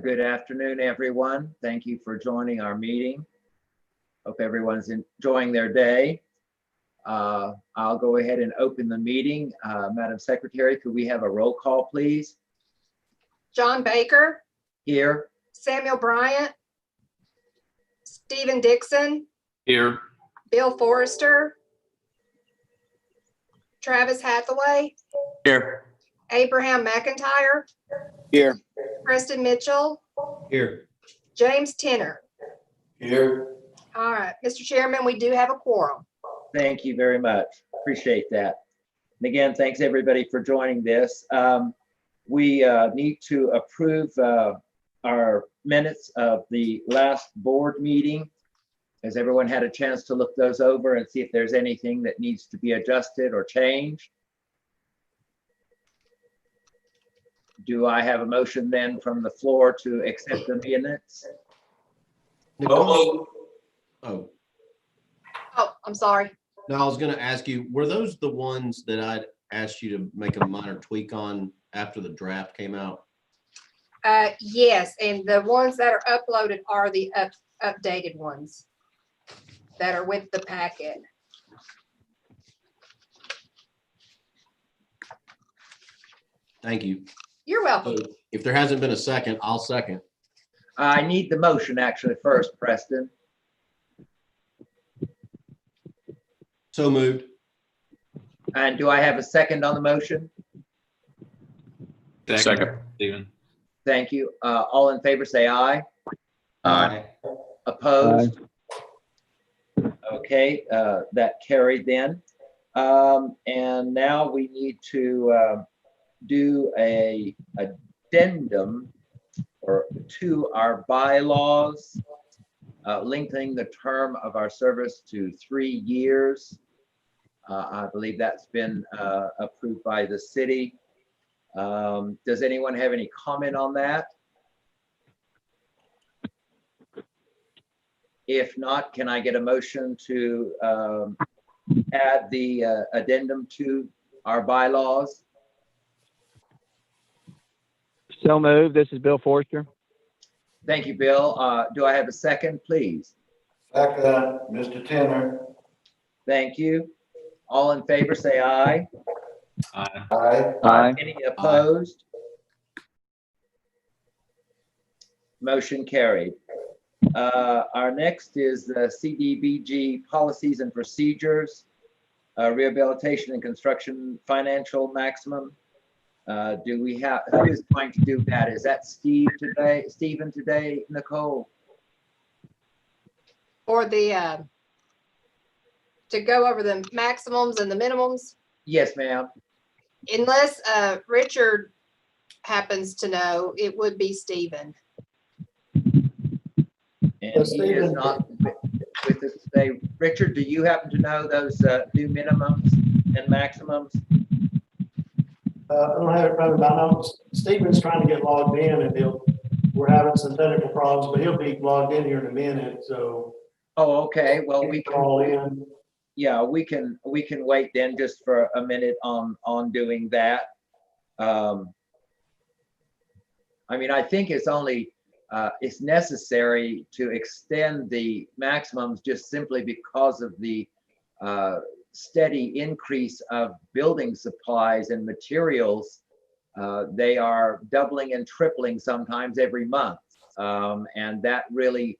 Good afternoon, everyone. Thank you for joining our meeting. Hope everyone's enjoying their day. I'll go ahead and open the meeting. Madam Secretary, could we have a roll call, please? John Baker. Here. Samuel Bryant. Stephen Dixon. Here. Bill Forrester. Travis Hathaway. Here. Abraham McIntyre. Here. Preston Mitchell. Here. James Tenner. Here. All right, Mr. Chairman, we do have a quorum. Thank you very much. Appreciate that. And again, thanks everybody for joining this. We need to approve our minutes of the last board meeting. Has everyone had a chance to look those over and see if there's anything that needs to be adjusted or changed? Do I have a motion then from the floor to accept the minutes? Oh. Oh, I'm sorry. No, I was going to ask you, were those the ones that I'd asked you to make a minor tweak on after the draft came out? Yes, and the ones that are uploaded are the updated ones that are with the packet. Thank you. You're welcome. So if there hasn't been a second, I'll second. I need the motion actually first, Preston. So moved. And do I have a second on the motion? Second. Stephen. Thank you. All in favor, say aye. Aye. Opposed? Okay, that carried then. And now we need to do a addendum to our bylaws, lengthening the term of our service to 3 years. I believe that's been approved by the city. Does anyone have any comment on that? If not, can I get a motion to add the addendum to our bylaws? So moved. This is Bill Forrester. Thank you, Bill. Do I have a second, please? Second, Mr. Tenner. Thank you. All in favor, say aye. Aye. Aye. Aye. Any opposed? Motion carried. Our next is the CDBG policies and procedures, rehabilitation and construction financial maximum. Do we have, who is going to do that? Is that Stephen today, Nicole? Or the to go over the maximums and the minimums, Yes, ma'am. unless Richard happens to know, it would be Stephen. And he is Stephen. not with us today. Richard, do you happen to know those new minimums and maximums? I don't have it right now. I know Stephen's trying to get logged in and we're having some technical problems, but he'll be logged in here in a minute, so. Oh, okay. Well, we can Call in. Yeah, we can wait then just for a minute on doing that. I mean, I think it's only it's necessary to extend the maximums just simply because of the steady increase of building supplies and materials. They are doubling and tripling sometimes every month, and that really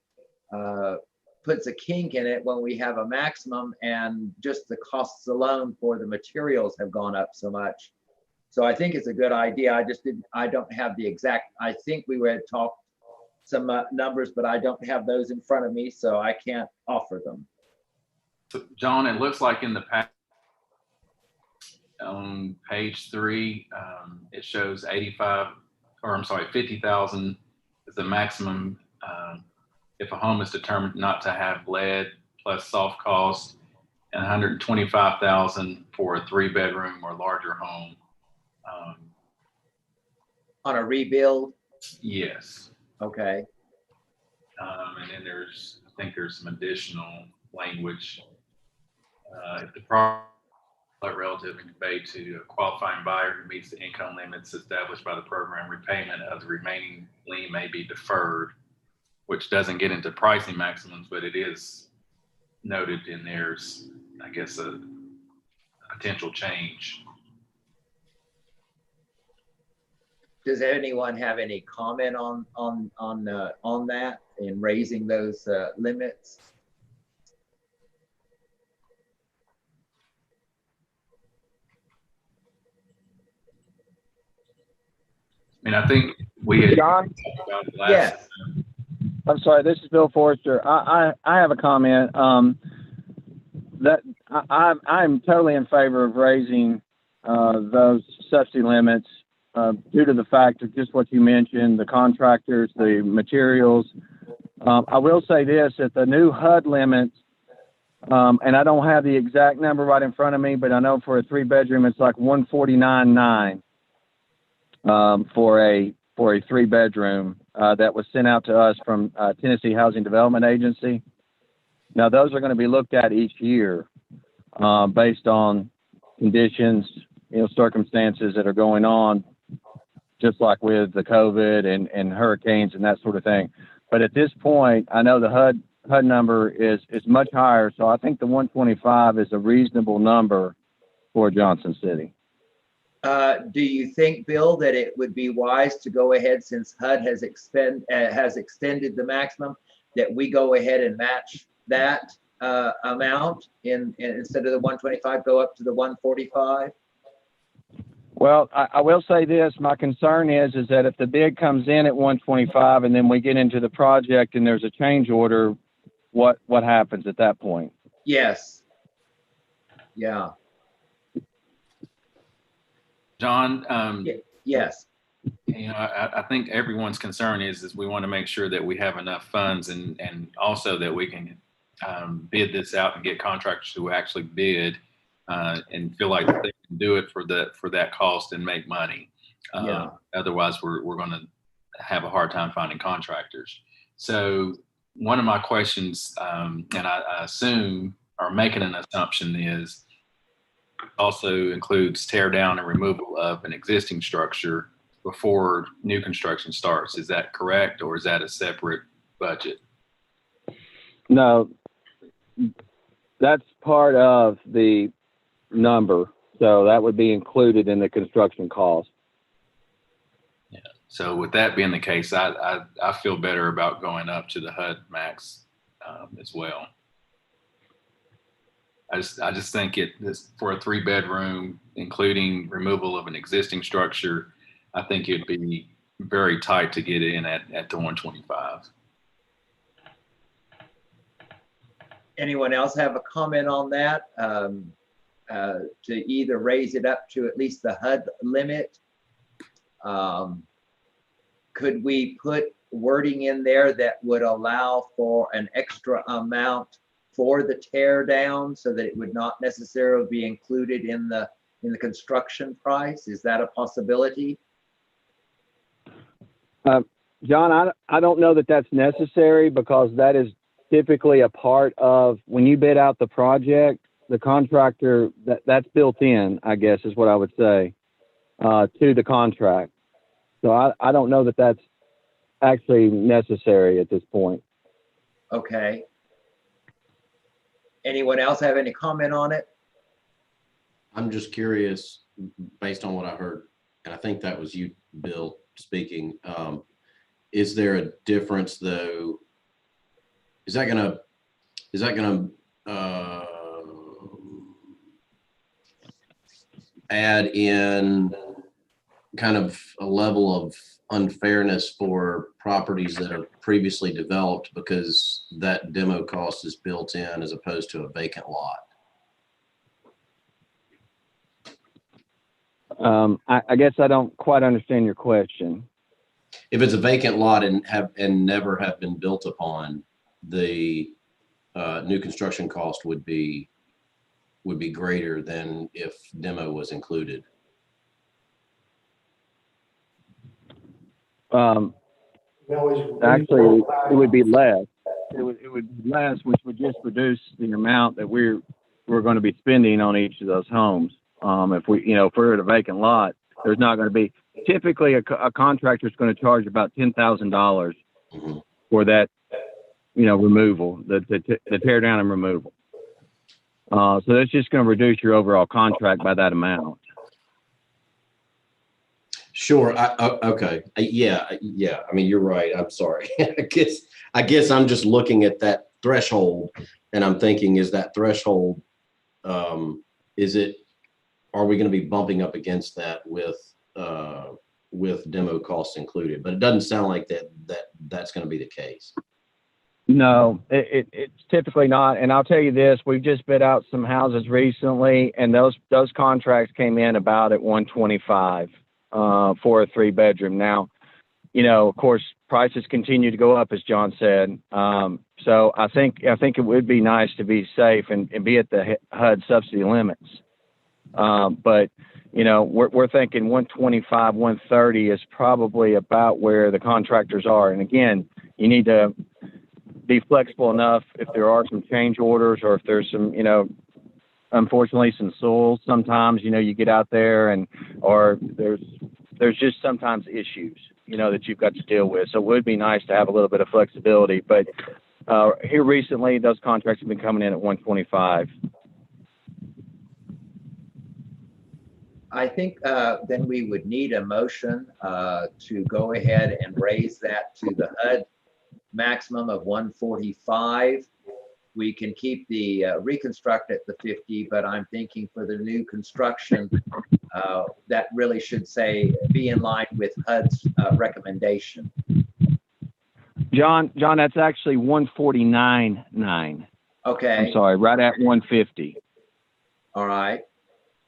puts a kink in it when we have a maximum, and just the costs alone for the materials have gone up so much. So I think it's a good idea. I don't have the exact, I think we had talked some numbers, but I don't have those in front of me, so I can't offer them. So, John, it looks like in the pack on page 3, it shows 50,000 is the maximum if a home is determined not to have lead plus soft costs, and 125,000 for a 3-bedroom or larger home. On a rebuild? Yes. Okay. And then I think there's some additional language. If the property relative and conveyed to a qualifying buyer who meets the income limits established by the program. Repayment of the remaining lien may be deferred, which doesn't get into pricing maximums, but it is noted in there's, I guess, a potential change. Does anyone have any comment on that in raising those limits? I mean, I think we had John? talked about it last Yes. time. I'm sorry, this is Bill Forrester. I have a comment. That I'm totally in favor of raising those subsidy limits due to the fact of just what you mentioned, the contractors, the materials. I will say this, that the new HUD limits, and I don't have the exact number right in front of me, but I know for a 3-bedroom, it's like 149.9 for a 3-bedroom that was sent out to us from Tennessee Housing Development Agency. Now, those are going to be looked at each year based on conditions, circumstances that are going on, just like with the COVID and hurricanes and that sort of thing. But at this point, I know the HUD number is much higher, so I think the 125 is a reasonable number for Johnson City. Do you think, Bill, that it would be wise to go ahead, since HUD has extended the maximum, that we go ahead and match that amount instead of the 125, go up to the 145? Well, I will say this. My concern is that if the bid comes in at 125 and then we get into the project and there's a change order, what happens at that point? Yes. Yeah. John, Yes. I think everyone's concern is we want to make sure that we have enough funds and also that we can bid this out and get contractors who actually bid and feel like they can do it for that cost and make money. Yeah. Otherwise, we're going to have a hard time finding contractors. So one of my questions, and I assume or making an assumption, is also includes tear down and removal of an existing structure before new construction starts. Is that correct, or is that a separate budget? No, that's part of the number. So that would be included in the construction cost. Yeah. So with that being the case, I feel better about going up to the HUD max as well. I just think for a 3-bedroom, including removal of an existing structure, I think it'd be very tight to get in at the 125. Anyone else have a comment on that? To either raise it up to at least the HUD limit? Could we put wording in there that would allow for an extra amount for the tear down so that it would not necessarily be included in the construction price? Is that a possibility? John, I don't know that that's necessary, because that is typically a part of when you bid out the project, the contractor, that's built in, I guess is what I would say, to the contract. So I don't know that that's actually necessary at this point. Okay. Anyone else have any comment on it? I'm just curious, based on what I heard, and I think that was you, Bill, speaking. Is there a difference, though? Is that gonna add in kind of a level of unfairness for properties that are previously developed because that demo cost is built in as opposed to a vacant lot? I guess I don't quite understand your question. If it's a vacant lot and never have been built upon, the new construction cost would be greater than if demo was included. Actually, it would be less. It would be less, which would just reduce the amount that we're we're going to be spending on each of those homes. If we're at a vacant lot, there's not going to be, typically a contractor is going to charge about $10,000 for that, removal, the tear down and removal. So that's just going to reduce your overall contract by that amount. Sure. Okay. Yeah. I mean, you're right. I'm sorry. I guess I'm just looking at that threshold and I'm thinking, is that threshold, are we going to be bumping up against that with demo costs included? But it doesn't sound like that's going to be the case. No, it's typically not. And I'll tell you this, we've just bid out some houses recently, and those contracts came in about at 125 for a 3-bedroom. Now, of course, prices continue to go up, as John said. So I think it would be nice to be safe and be at the HUD subsidy limits. But we're thinking 125, 130 is probably about where the contractors are. And again, you need to be flexible enough if there are some change orders or if there's some, unfortunately some soils. Sometimes, you get out there or there's just sometimes issues, that you've got to deal with. So it would be nice to have a little bit of flexibility. But here recently, those contracts have been coming in at 125. I think then we would need a motion to go ahead and raise that to the HUD maximum of 145. We can keep the reconstruct at the 50, but I'm thinking for the new construction, that really should be in line with HUD's recommendation. John, that's actually 149.9. Okay. I'm sorry, right at 150. All right.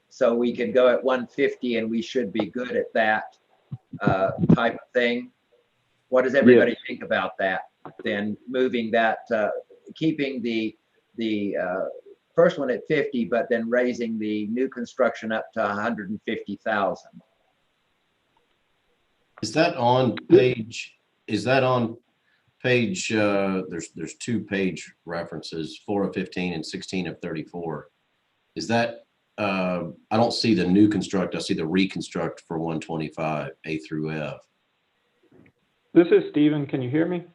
So we can go at 150 and we should be good at that type of thing. What does everybody think about that? Then moving that, keeping the first one at 50, but then raising the new construction up to 150,000. Is that on page? There's 2 page references, 4 of 15 and 16 of 34. Is that? I don't see the new construct. I see the reconstruct for 125 A through F. This is Steven. Can you hear me?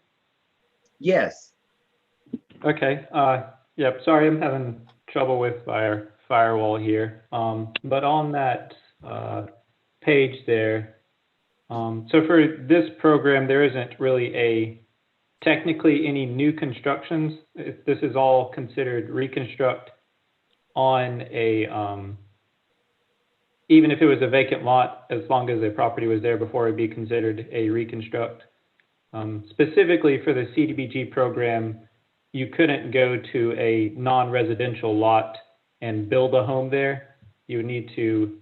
Yes. Okay. Yep. Sorry, I'm having trouble with our firewall here. But on that page there, so for this program, there isn't really technically any new constructions. This is all considered reconstruct on even if it was a vacant lot, as long as the property was there before, it'd be considered a reconstruct. Specifically for the CDBG program, you couldn't go to a non-residential lot and build a home there. You would need to,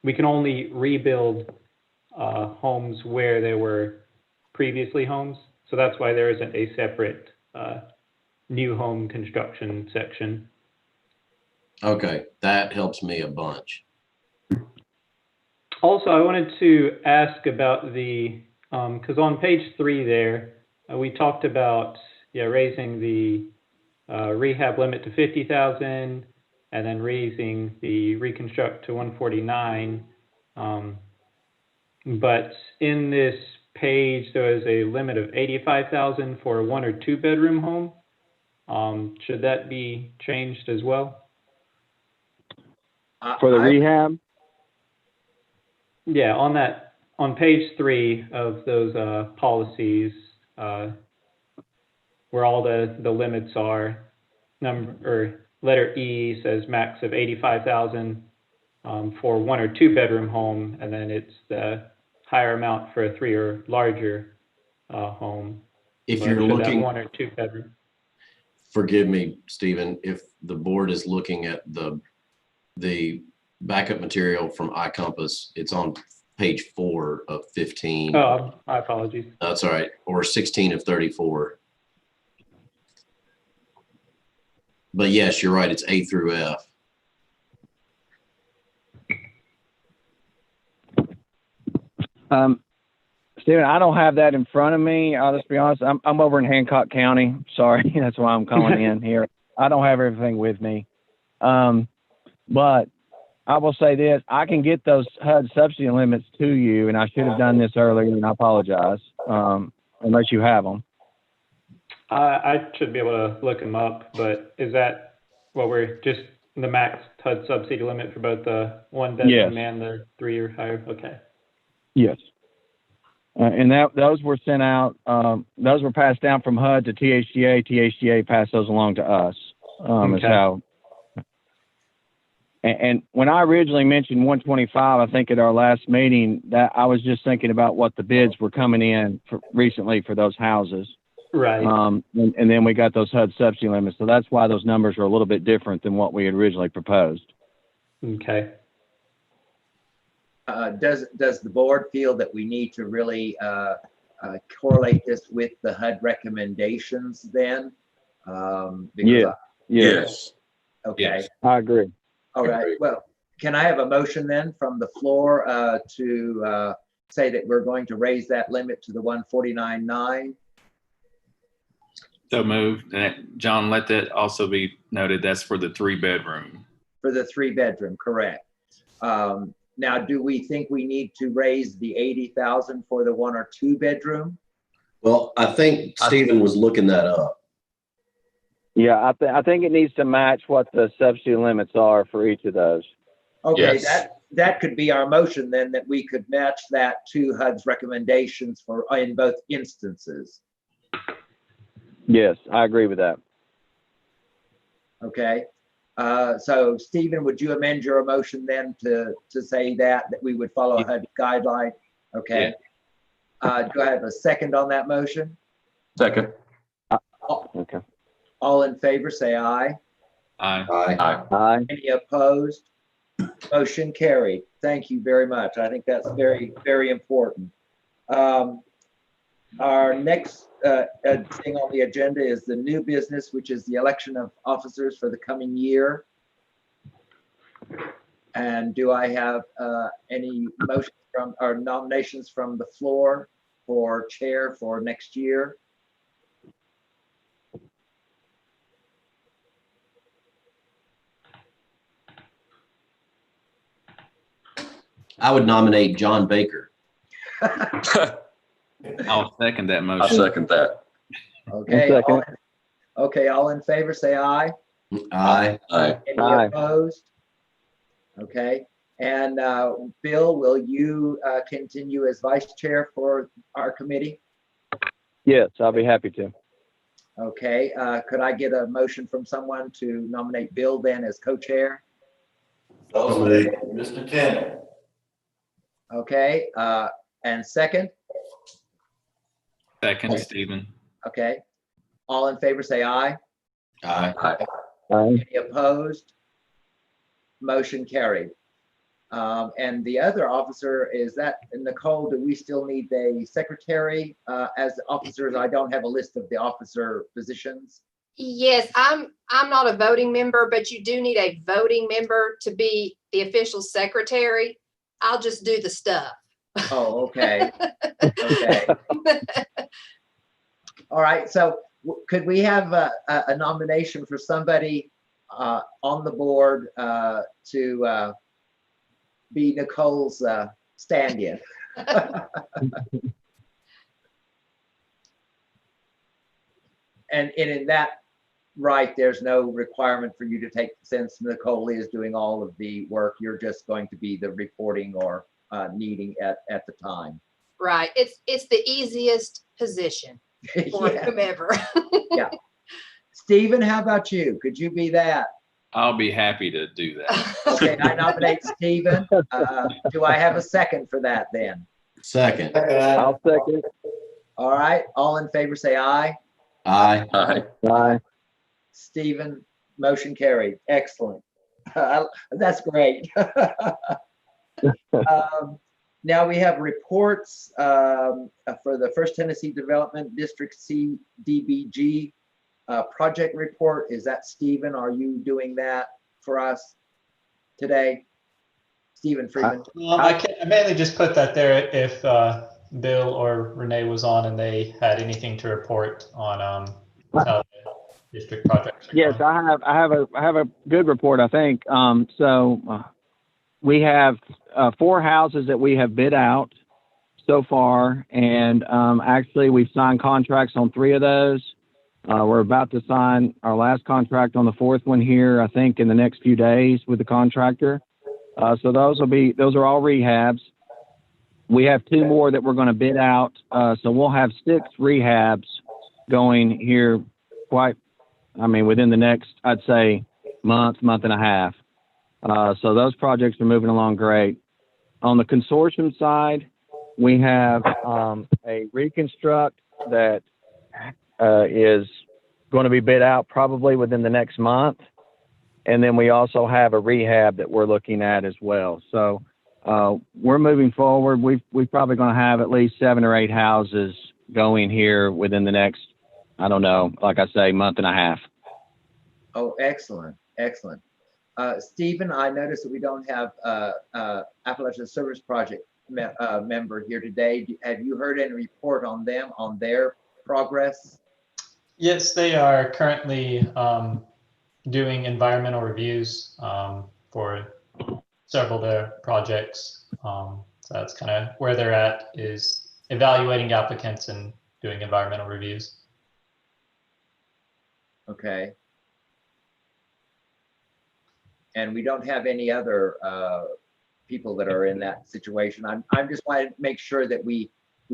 we can only rebuild homes where there were previously homes. So that's why there isn't a separate new home construction section. Okay, that helps me a bunch. Also, I wanted to ask about because on page 3 there, we talked about raising the rehab limit to 50,000 and then raising the reconstruct to 149. But in this page, there is a limit of 85,000 for a 1 or 2 bedroom home. Should that be changed as well? For the rehab? Yeah, on page 3 of those policies, where all the limits are, letter E says max of 85,000 for 1 or 2 bedroom home, and then it's the higher amount for a 3 or larger home. If you're looking 1 or 2 bedroom. Forgive me, Stephen, if the board is looking at the backup material from iCompass, it's on page 4 of 15. Oh, my apologies. That's all right. Or 16 of 34. But yes, you're right. It's A through F. Steven, I don't have that in front of me. I'll just be honest. I'm over in Hancock County. Sorry, that's why I'm calling in here. I don't have everything with me. But I will say this, I can get those HUD subsidy limits to you, and I should have done this earlier, and I apologize, unless you have them. I should be able to look them up, but is that what we're just the max HUD subsidy limit for both the 1 bedroom Yes. and the 3 or higher? Okay. Yes. And those were sent out, those were passed down from HUD to THDA. THDA passed those along to us. Is Okay. how. And when I originally mentioned 125, I think at our last meeting, that I was just thinking about what the bids were coming in recently for those houses. Right. And then we got those HUD subsidy limits. So that's why those numbers are a little bit different than what we had originally proposed. Okay. Does the board feel that we need to really correlate this with the HUD recommendations then? Yeah. Yes. Okay. Yes. I agree. All right. Well, can I have a motion then from the floor to say that we're going to raise that limit to the 149.9? So moved. And John, let that also be noted. That's for the 3 bedroom. For the 3 bedroom, correct. Now, do we think we need to raise the 80,000 for the 1 or 2 bedroom? Well, I think Stephen was looking that up. Yeah, I think it needs to match what the subsidy limits are for each of those. Okay, Yes. that could be our motion then, that we could match that to HUD's recommendations for in both instances. Yes, I agree with that. Okay. So Stephen, would you amend your motion then to say that we would follow HUD guideline? Okay. Do I have a second on that motion? Second. Okay. All in favor, say aye. Aye. Aye. Aye. Any opposed? Motion carried. Thank you very much. I think that's very, very important. Our next thing on the agenda is the new business, which is the election of officers for the coming year. And do I have any motions from or nominations from the floor for chair for next year? I would nominate John Baker. I'll second that I'll motion. second that. Okay. Second. Okay, all in favor, say aye. Aye. Aye. Any Aye. opposed? Okay, and Bill, will you continue as vice chair for our committee? Yes, I'll be happy to. Okay, could I get a motion from someone to nominate Bill then as co-chair? So moved. Mr. Tanner. Okay, and second? Second, Stephen. Okay, all in favor, say aye. Aye. Aye. Aye. Any opposed? Motion carried. And the other officer is that, Nicole, do we still need a secretary as officers? I don't have a list of the officer positions. Yes, I'm not a voting member, but you do need a voting member to be the official secretary. I'll just do the stuff. Oh, okay. Okay. All right. So could we have a nomination for somebody on the board to be Nicole's stand-in? And in that right, there's no requirement for you to take, since Nicole is doing all of the work, you're just going to be the reporting or needing at the time. Right. It's the easiest position for Yeah. whomever. Yeah. Stephen, how about you? Could you be that? I'll be happy to do that. Okay, I nominate Stephen. Do I have a second for that then? Second. I'll second. All right, all in favor, say aye. Aye. Aye. Aye. Stephen, motion carried. Excellent. That's great. Now we have reports for the First Tennessee Development District CDBG project report. Is that Stephen? Are you doing that for us today? Stephen Freeman. I mainly just put that there if Bill or Renee was on and they had anything to report on how district projects? are Yes, going? I have a good report, I think. We have 4 houses that we have bid out so far, and actually we've signed contracts on 3 of those. We're about to sign our last contract on the 4th one here, I think, in the next few days with the contractor. So those are all rehabs. We have 2 more that we're going to bid out. So we'll have 6 rehabs going here within the next, I'd say, month and a half. So those projects are moving along great. On the consortium side, we have a reconstruct that is going to be bid out probably within the next month. And then we also have a rehab that we're looking at as well. So we're moving forward. We're probably going to have at least 7 or 8 houses going here within the next, I don't know, like I say, month and a half. Oh, excellent, excellent. Stephen, I noticed that we don't have Appalachian Service Project member here today. Have you heard any report on them, on their progress? Yes, they are currently doing environmental reviews for several of their projects. So that's kind of where they're at, is evaluating applicants and doing environmental reviews. Okay. And we don't have any other people that are in that situation. I'm just trying to make sure that we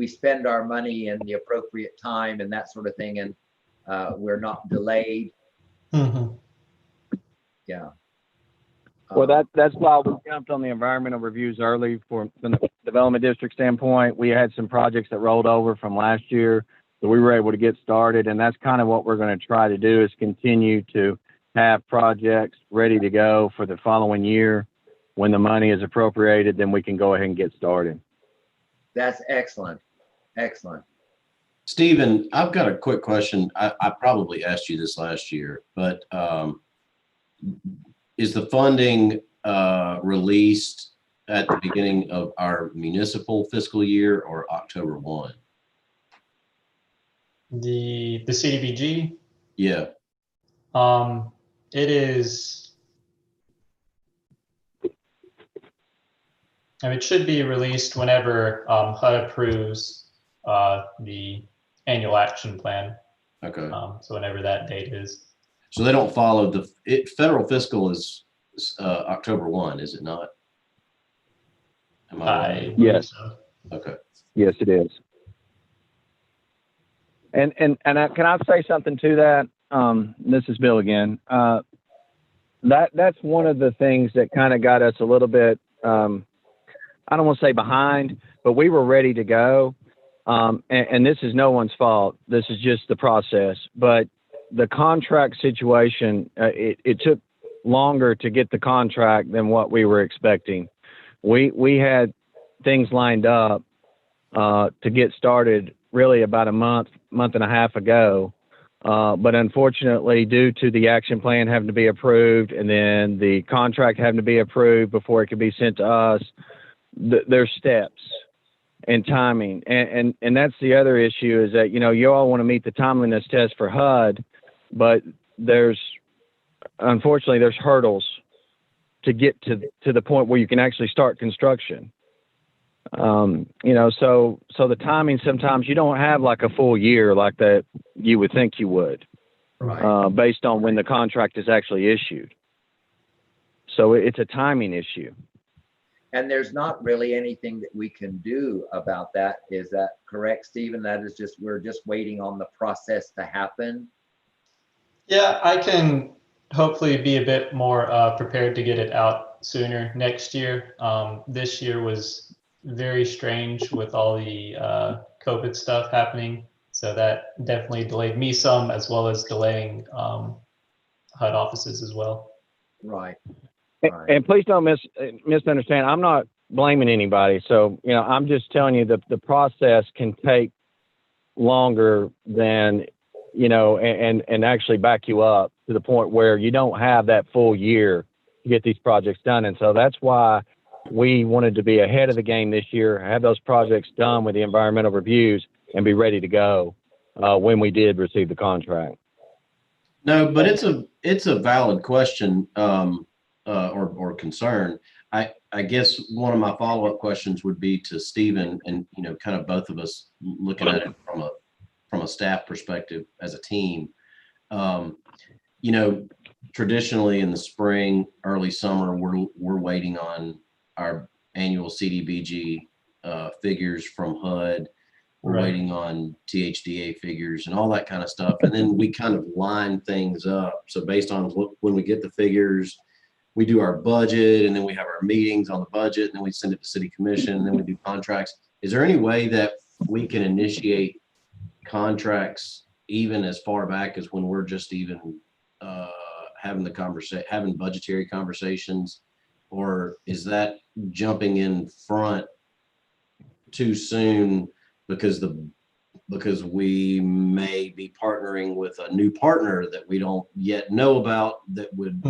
spend our money in the appropriate time and that sort of thing, and we're not delayed. Mm-hmm. Yeah. Well, that's why we jumped on the environmental reviews early from the development district standpoint. We had some projects that rolled over from last year, so we were able to get started, and that's kind of what we're going to try to do, is continue to have projects ready to go for the following year. When the money is appropriated, then we can go ahead and get started. That's excellent. Excellent. Stephen, I've got a quick question. I probably asked you this last year, but is the funding released at the beginning of our municipal fiscal year or October 1? The CDBG? Yeah. It is, it should be released whenever HUD approves the annual action plan. Okay. So whenever that date is. So they don't follow federal fiscal is October 1, is it not? Am I right? Yes. So. Okay. Yes, it is. And can I say something to that? This is Bill again. That's one of the things that kind of got us a little bit, I don't want to say behind, but we were ready to go. And this is no one's fault. This is just the process. But the contract situation, it took longer to get the contract than what we were expecting. We had things lined up to get started really about a month and a half ago. But unfortunately, due to the action plan having to be approved and then the contract having to be approved before it could be sent to us, there's steps and timing. And that's the other issue, is that, you all want to meet the timeliness test for HUD, but unfortunately, there's hurdles to get to the point where you can actually start construction. So the timing, sometimes you don't have like a full year like that you would think you would, Right. Based on when the contract is actually issued. So it's a timing issue. And there's not really anything that we can do about that. Is that correct, Stephen? That is just, we're just waiting on the process to happen. Yeah, I can hopefully be a bit more prepared to get it out sooner next year. This year was very strange with all the COVID stuff happening. So that definitely delayed me some, as well as delaying HUD offices as well. Right. And please don't misunderstand. I'm not blaming anybody. So, I'm just telling you that the process can take longer than, and actually back you up to the point where you don't have that full year to get these projects done. And so that's why we wanted to be ahead of the game this year, have those projects done with the environmental reviews, and be ready to go when we did receive the contract. No, but it's a valid question, or concern. I guess one of my follow-up questions would be to Stephen, and, you know, kind of both of us looking at it from a staff perspective as a team. You know, traditionally in the spring, early summer, we're waiting on our annual CDBG figures from HUD. We're waiting on THDA figures and all that kind of stuff. And then we kind of line things up. So based on when we get the figures, we do our budget, and then we have our meetings on the budget, and then we send it to city commission, and then we do contracts. Is there any way that we can initiate contracts even as far back as when we're just even having budgetary conversations? Or is that jumping in front too soon because we may be partnering with a new partner that we don't yet know about, that would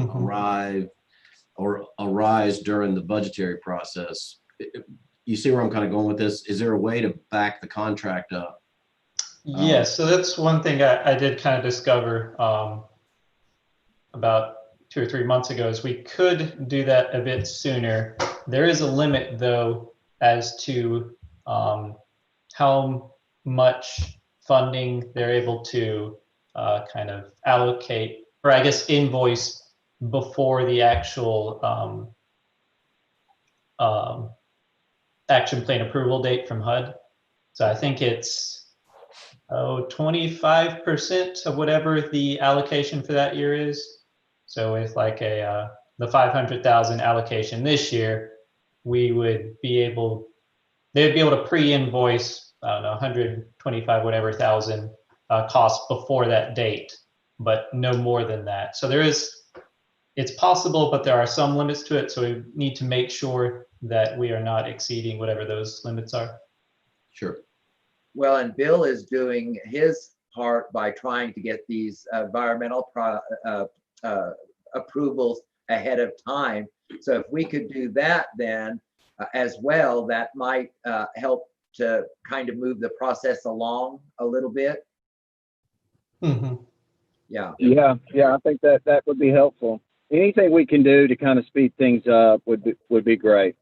arise during the budgetary process? You see where I'm kind of going with this? Is there a way to back the contract up? Yes, so that's one thing I did kind of discover about 2 or 3 months ago, is we could do that a bit sooner. There is a limit, though, as to how much funding they're able to kind of allocate, or I guess invoice, before the actual action plan approval date from HUD. So I think it's 25% of whatever the allocation for that year is. So with like the 500,000 allocation this year, they'd be able to pre-invoice, I don't know, 125 whatever thousand costs before that date, but no more than that. So it's possible, but there are some limits to it. So we need to make sure that we are not exceeding whatever those limits are. Sure. Well, and Bill is doing his part by trying to get these environmental approvals ahead of time. So if we could do that then as well, that might help to kind of move the process along a little bit. Mm-hmm. Yeah. I think that would be helpful. Anything we can do to kind of speed things up would be great.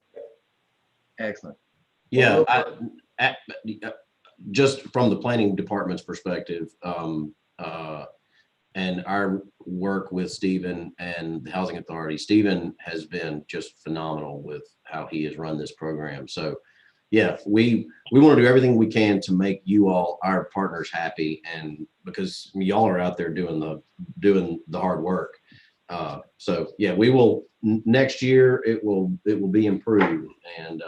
Excellent. Yeah, just from the planning department's perspective, and our work with Stephen and the Housing Authority, Stephen has been just phenomenal with how he has run this program. So yeah, we want to do everything we can to make you all, our partners, happy, and because y'all are out there doing the hard work. So yeah, we will, next year it will be improved, and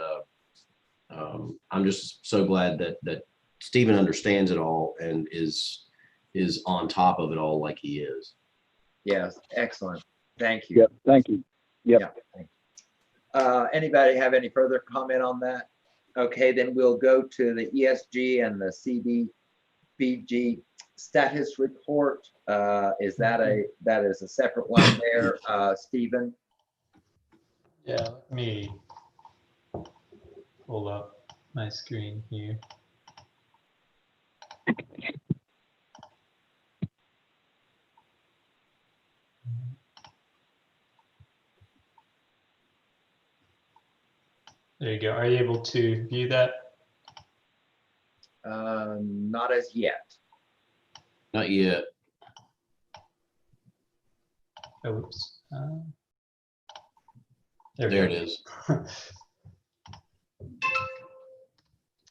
I'm just so glad that Stephen understands it all and is on top of it all like he is. Yes, excellent. Thank you. Yep, thank you. Yep. Yeah, thank you. Anybody have any further comment on that? Okay, then we'll go to the ESG and the CDBG status report. Is that is a separate one there, Stephen? Yeah, let me pull up my screen here. There you go. Are you able to view that? Not as yet. Not yet. Oops. There it is. So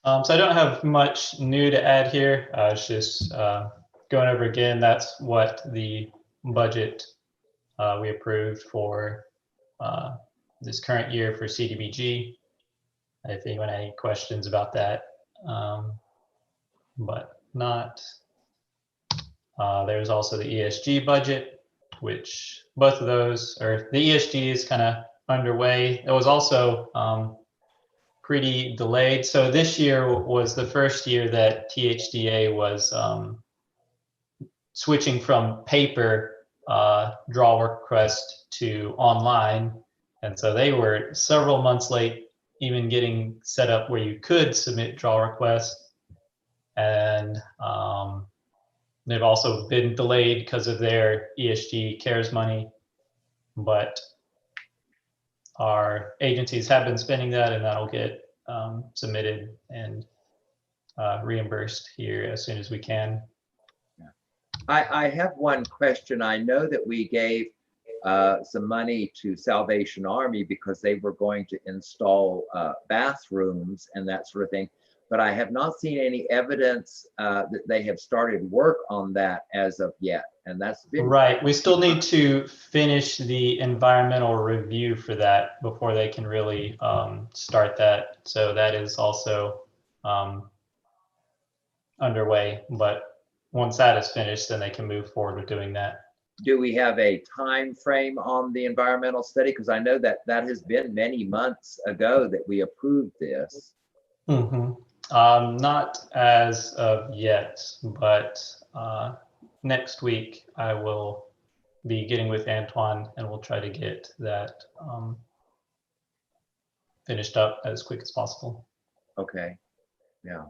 I don't have much new to add here. It's just going over again. That's what the budget we approved for this current year for CDBG. If anyone had any questions about that, but not. There's also the ESG budget, which both of those, or the ESG is kind of underway. It was also pretty delayed. So this year was the first year that THDA was switching from paper draw request to online. And so they were several months late even getting set up where you could submit draw requests. And They've also been delayed because of their ESG CARES money, but our agencies have been spending that, and that'll get submitted and reimbursed here as soon as we can. I have one question. I know that we gave some money to Salvation Army because they were going to install bathrooms and that sort of thing, but I have not seen any evidence that they have started work on that as of yet. And that's been right. We still need to finish the environmental review for that before they can really start that. So that is also underway, but once that is finished, then they can move forward with doing that. Do we have a time frame on the environmental study? Because I know that that has been many months ago that we approved this. Not as of yet, but next week I will be getting with Antoine and we'll try to get that finished up as quick as possible. Okay, yeah.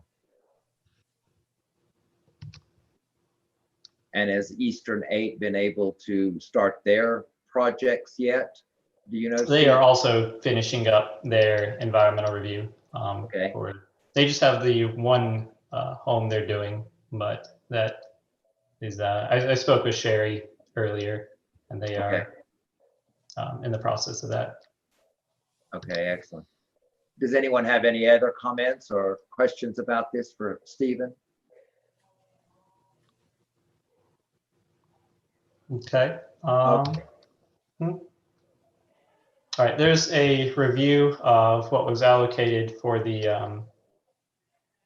And has Eastern 8 been able to start their projects yet? Do you know? They are also finishing up their environmental review. Okay. They just have the one home they're doing, but that is, I spoke with Sherry earlier, and they are in the process of that. Okay, excellent. Does anyone have any other comments or questions about this for Stephen? Okay. All right, there's a review of what was allocated for the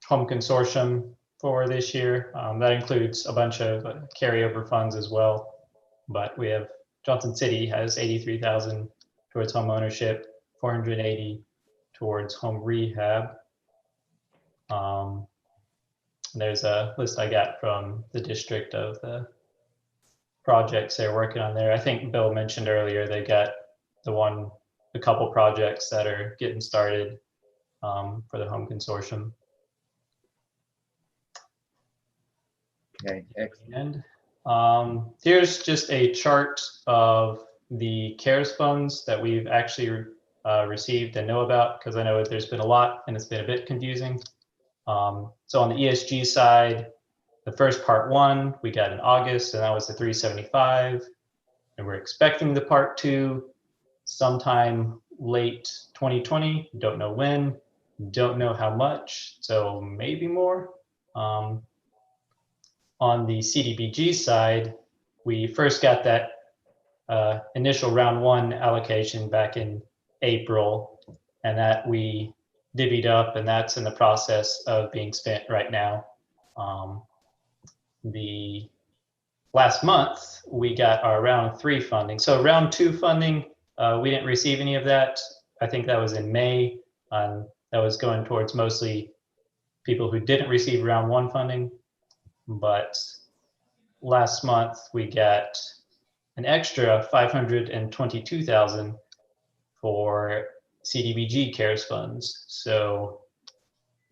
home consortium for this year. That includes a bunch of carryover funds as well, but we have Johnson City has 83,000 towards home ownership, 480 towards home rehab. There's a list I got from the district of the projects they're working on there. I think Bill mentioned earlier they got a couple projects that are getting started for the home consortium. Okay, excellent. And here's just a chart of the CARES funds that we've actually received and know about, because I know there's been a lot and it's been a bit confusing. So on the ESG side, the first part 1 we got in August, and that was the 375, and we're expecting the part 2 sometime late 2020. Don't know when, don't know how much, so maybe more. On the CDBG side, we first got that initial round 1 allocation back in April, and that we divvied up, and that's in the process of being spent right now. The last month we got our round 3 funding. So round 2 funding, we didn't receive any of that. I think that was in May, and that was going towards mostly people who didn't receive round 1 funding. But last month we got an extra 522,000 for CDBG CARES funds. So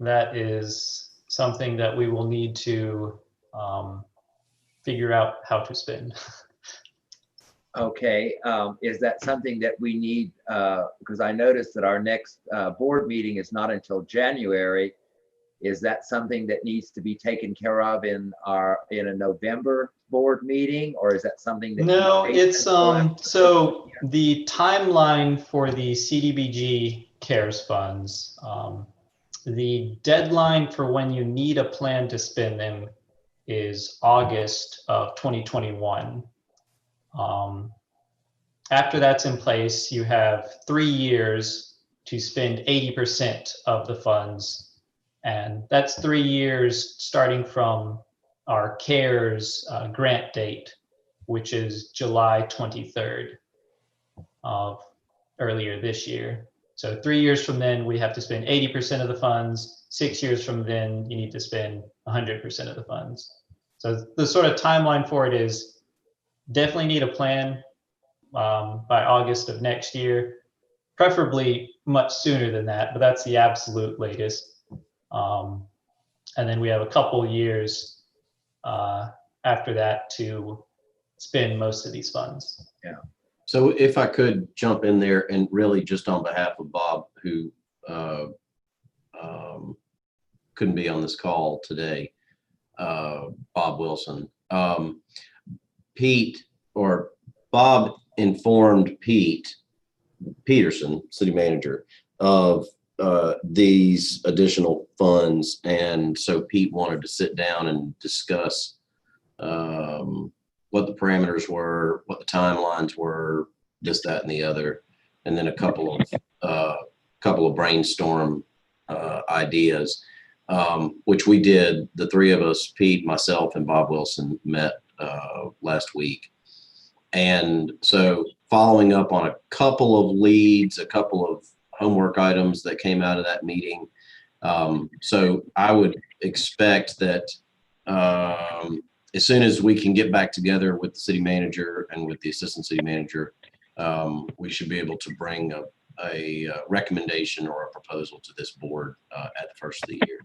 that is something that we will need to figure out how to spend. Okay, is that something that we need, because I noticed that our next board meeting is not until January. Is that something that needs to be taken care of in a November board meeting, or is that something that? No, it's so the timeline for the CDBG CARES funds, the deadline for when you need a plan to spend them is August of 2021. After that's in place, you have 3 years to spend 80% of the funds. And that's 3 years starting from our CARES grant date, which is July 23rd of earlier this year. So 3 years from then, we have to spend 80% of the funds. 6 years from then, you need to spend 100% of the funds. So the sort of timeline for it is definitely need a plan by August of next year, preferably much sooner than that, but that's the absolute latest. And then we have a couple years after that to spend most of these funds. So if I could jump in there and really just on behalf of Bob, who couldn't be on this call today, Bob Wilson, Bob informed Pete Peterson, city manager, of these additional funds. And so Pete wanted to sit down and discuss what the parameters were, what the timelines were, this, that, and the other, and then a couple of brainstorm ideas, which we did. The three of us, Pete, myself, and Bob Wilson, met last week. And so following up on a couple of leads, a couple of homework items that came out of that meeting. So I would expect that as soon as we can get back together with the city manager and with the assistant city manager, we should be able to bring a recommendation or a proposal to this board at the first of the year.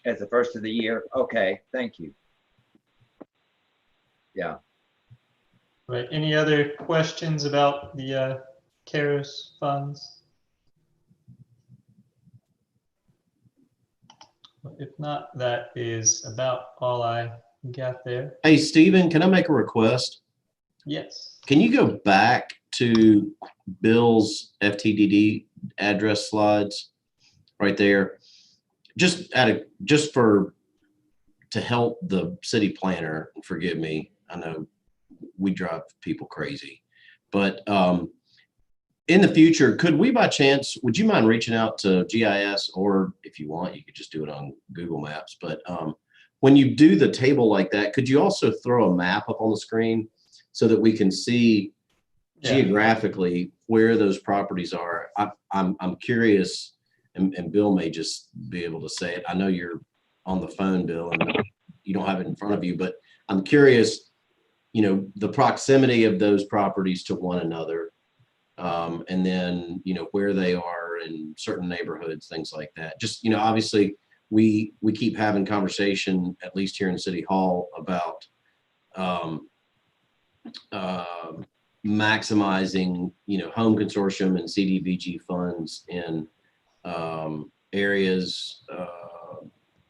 At the first of the year? Okay, thank you. Yeah. Right. Any other questions about the CARES funds? If not, that is about all I got there. Hey, Stephen, can I make a request? Yes. Can you go back to Bill's FTDD address slides right there? Just to help the city planner, forgive me, I know we drive people crazy, but in the future, could we by chance, would you mind reaching out to GIS, or if you want, you could just do it on Google Maps, but when you do the table like that, could you also throw a map up on the screen so that we can see geographically where those properties are? I'm curious, and Bill may just be able to say it. I know you're on the phone, Bill, and you don't have it in front of you, but I'm curious, you know, the proximity of those properties to one another, and then, you know, where they are in certain neighborhoods, things like that. Just, you know, obviously we keep having conversation, at least here in City Hall, about maximizing, you know, home consortium and CDBG funds in areas,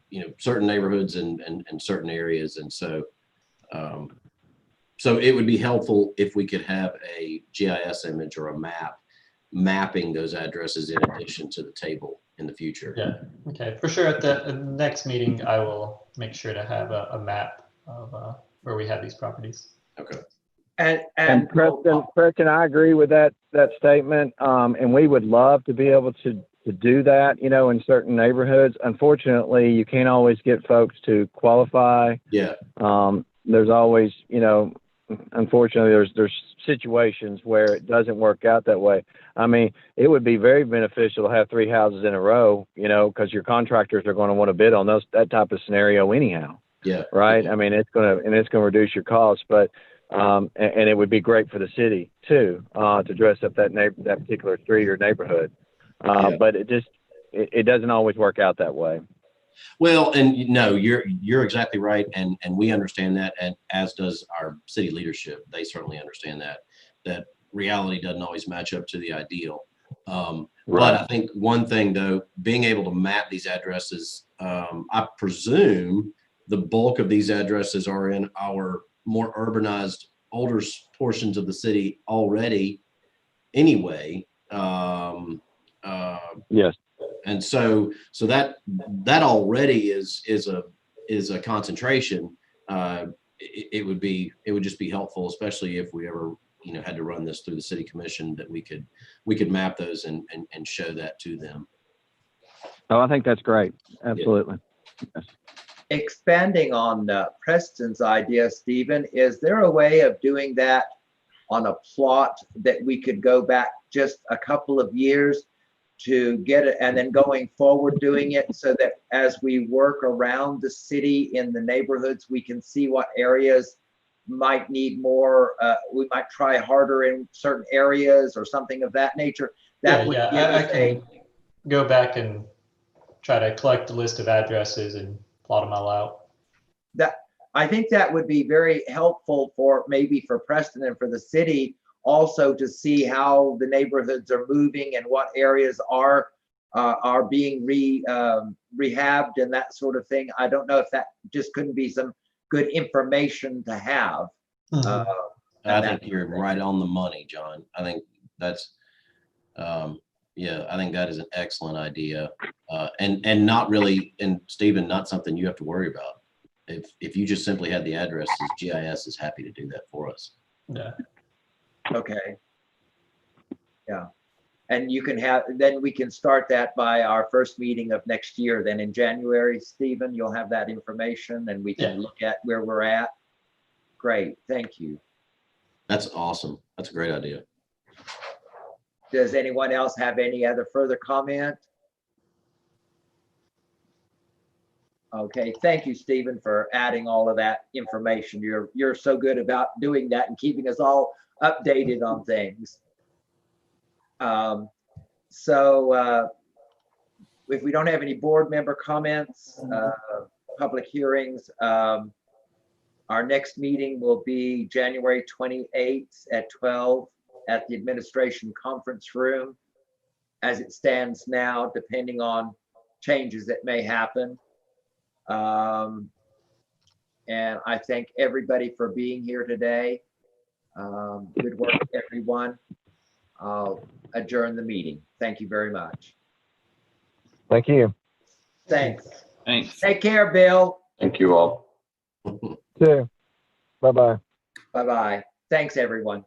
you know, certain neighborhoods and certain areas. And so, so it would be helpful if we could have a GIS image or a map mapping those addresses in addition to the table in the future. Yeah, okay, for sure. At the next meeting, I will make sure to have a map of where we have these properties. Okay. And Preston, I agree with that statement. And we would love to be able to do that, you know, in certain neighborhoods. Unfortunately, you can't always get folks to qualify. Yeah. There's always, you know, unfortunately, there's situations where it doesn't work out that way. I mean, it would be very beneficial to have 3 houses in a row, you know, because your contractors are going to want to bid on that type of scenario anyhow. Yeah. Right. Yeah. I mean, it's going to reduce your costs, but and it would be great for the city too, to dress up that particular street or neighborhood. But it doesn't always work out that way. Well, and no, you're exactly right, and we understand that, and as does our city leadership. They certainly understand that reality doesn't always match up to the ideal. Right. But I think one thing though, being able to map these addresses, I presume the bulk of these addresses are in our more urbanized, older portions of the city already. Anyway, yes. And so that already is a concentration. It would just be helpful, especially if we ever, you know, had to run this through the city commission, that we could map those and show that to them. Oh, I think that's great. Absolutely. Yeah. Yes. Expanding on Preston's idea, Stephen, is there a way of doing that on a plot that we could go back just a couple of years to get it, and then going forward doing it, so that as we work around the city in the neighborhoods, we can see what areas might need more, we might try harder in certain areas or something of that nature? That would give I us can go back and try to collect a list of addresses and plot them all out. I think that would be very helpful for maybe for Preston and for the city also to see how the neighborhoods are moving and what areas are being rehabbed and that sort of thing. I don't know if that just couldn't be some good information to have. I think you're right on the money, John. I think that's, yeah, I think that is an excellent idea. And not really, and Stephen, not something you have to worry about. If you just simply had the addresses, GIS is happy to do that for us. Yeah. Okay. Yeah. And you can have, then we can start that by our first meeting of next year. Then in January, Stephen, you'll have that information and we can look at where we're at. Great, thank you. That's awesome. That's a great idea. Does anyone else have any other further comment? Okay, thank you, Stephen, for adding all of that information. You're so good about doing that and keeping us all updated on things. So if we don't have any board member comments, public hearings, our next meeting will be January 28th at 12 at the administration conference room as it stands now, depending on changes that may happen. And I thank everybody for being here today. Good work, everyone. I'll adjourn the meeting. Thank you very much. Thank you. Thanks. Thanks. Take care, Bill. Thank you all. Too. Bye-bye. Bye-bye. Thanks, everyone.